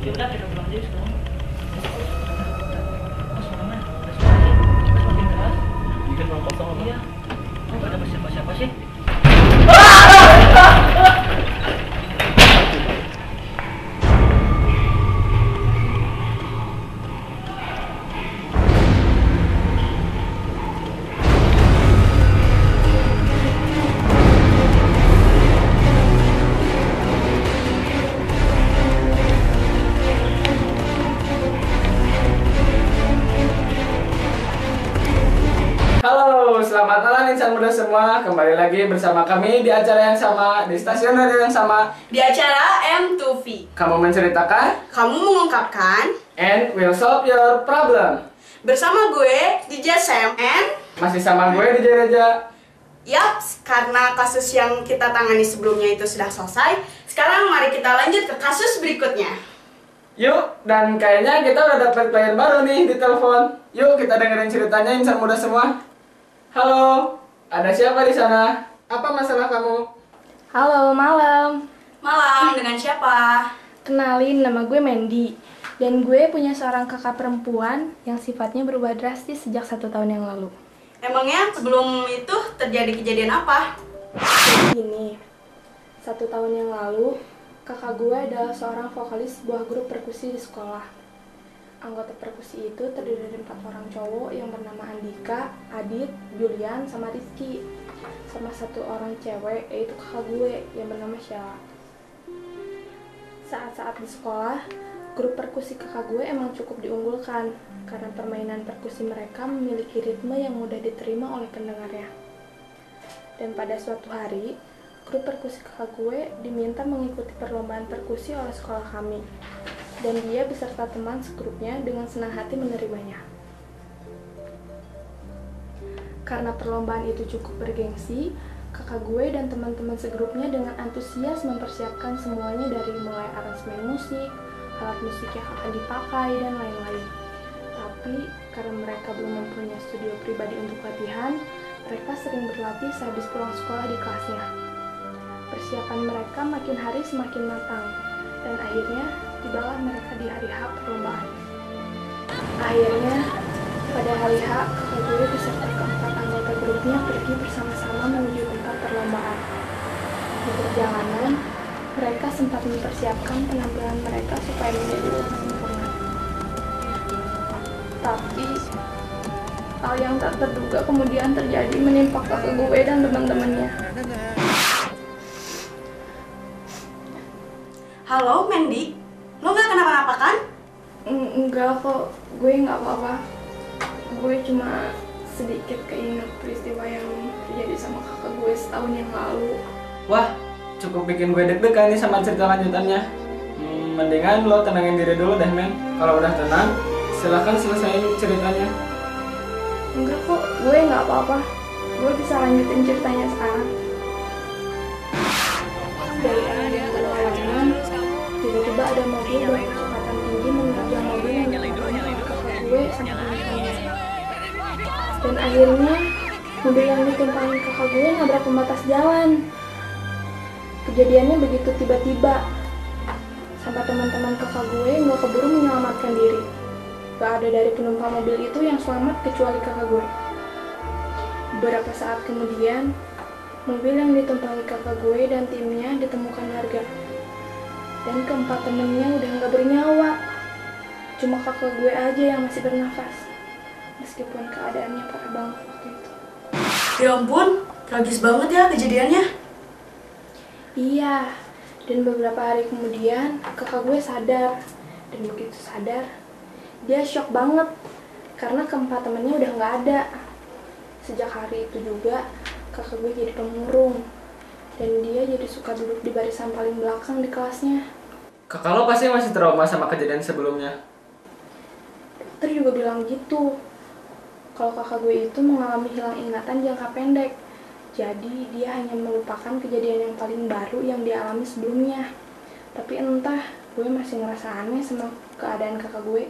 Ya udah kita pulang aja sekarang. Mas mana? Ada suara sih. Mas makin keras. Ini kan ruang kosong apa? Iya. Nggak ada siapa-siapa sih. Halo, selamat malam insan muda semua. Kembali lagi bersama kami di acara yang sama, di stasiun radio yang sama. Di acara M2V, Kamu menceritakan, kamu mengungkapkan and will solve your problem. bersama gue DJ Sam and Masih sama gue di Reja. Yaps, karena kasus yang kita tangani sebelumnya itu sudah selesai, sekarang mari kita lanjut ke kasus berikutnya. Yuk, dan kayaknya kita udah dapet klien baru nih di telepon. Yuk kita dengerin ceritanya insan muda semua. Halo, ada siapa di sana? Apa masalah kamu? Halo, malam. Malam, dengan siapa? Kenalin, nama gue Mandy. Dan gue punya seorang kakak perempuan yang sifatnya berubah drastis sejak 1 tahun yang lalu. Emangnya sebelum itu terjadi kejadian apa? Jadi gini, 1 tahun yang lalu, kakak gue adalah seorang vokalis sebuah grup perkusi di sekolah. Anggota perkusi itu terdiri dari 4 orang cowok yang bernama Andika, Adit, Julian, sama Rizky. Sama 1 orang cewek, yaitu kakak gue yang bernama Sheila. Saat-saat di sekolah, grup perkusi kakak gue emang cukup diunggulkan karena permainan perkusi mereka memiliki ritme yang mudah diterima oleh pendengarnya. Dan pada suatu hari, grup perkusi kakak gue diminta mengikuti perlombaan perkusi oleh sekolah kami. Dan dia beserta teman segrupnya dengan senang hati menerimanya. Karena perlombaan itu cukup bergengsi, kakak gue dan teman-teman segrupnya dengan antusias mempersiapkan semuanya dari mulai aransemen musik, alat musik yang akan dipakai, dan lain-lain. Tapi karena mereka belum mempunyai studio pribadi untuk latihan, mereka sering berlatih sehabis pulang sekolah di kelasnya. Persiapan mereka makin hari semakin matang, dan akhirnya tibalah mereka di hari H perlombaan. Akhirnya, pada hari H, kakak gue beserta keempat anggota grupnya pergi bersama-sama menuju tempat perlombaan. Di perjalanan, mereka sempat mempersiapkan penampilan mereka supaya menjadi lebih sempurna. Tapi, hal yang tak terduga kemudian terjadi menimpa kakak gue dan teman-temannya. Halo, Mandy. Lo nggak kenapa-napa kan? Enggak kok, gue nggak apa-apa. Gue cuma sedikit keinget peristiwa yang terjadi sama kakak gue setahun yang lalu. Wah, cukup bikin gue deg-degan nih sama cerita lanjutannya. Mendingan lo tenangin diri dulu deh men. Kalau udah tenang, silahkan selesaiin ceritanya. Enggak kok, gue nggak apa-apa. Gue bisa lanjutin ceritanya sekarang. Dari arah berlawanan, tiba-tiba ada mobil berkecepatan tinggi menerjang mobil yang ditumpangi kakak gue sama teman-temannya. Dan akhirnya, mobil yang ditumpangi kakak gue nabrak pembatas jalan. Kejadiannya begitu tiba-tiba, sampai teman-teman kakak gue nggak keburu menyelamatkan diri. Gak ada dari penumpang mobil itu yang selamat kecuali kakak gue. Beberapa saat kemudian, mobil yang ditumpangi kakak gue dan timnya ditemukan warga. Dan keempat temennya udah nggak bernyawa. Cuma kakak gue aja yang masih bernafas. Meskipun keadaannya parah banget waktu itu. Ya ampun, tragis banget ya kejadiannya. Iya, dan beberapa hari kemudian kakak gue sadar. Dan begitu sadar, dia shock banget karena keempat temennya udah nggak ada. Sejak hari itu juga, kakak gue jadi pemurung. Dan dia jadi suka duduk di barisan paling belakang di kelasnya. Kakak lo pasti masih trauma sama kejadian sebelumnya. Dokter juga bilang gitu. Kalau kakak gue itu mengalami hilang ingatan jangka pendek. Jadi dia hanya melupakan kejadian yang paling baru yang dialami sebelumnya. Tapi entah, gue masih ngerasa aneh sama keadaan kakak gue.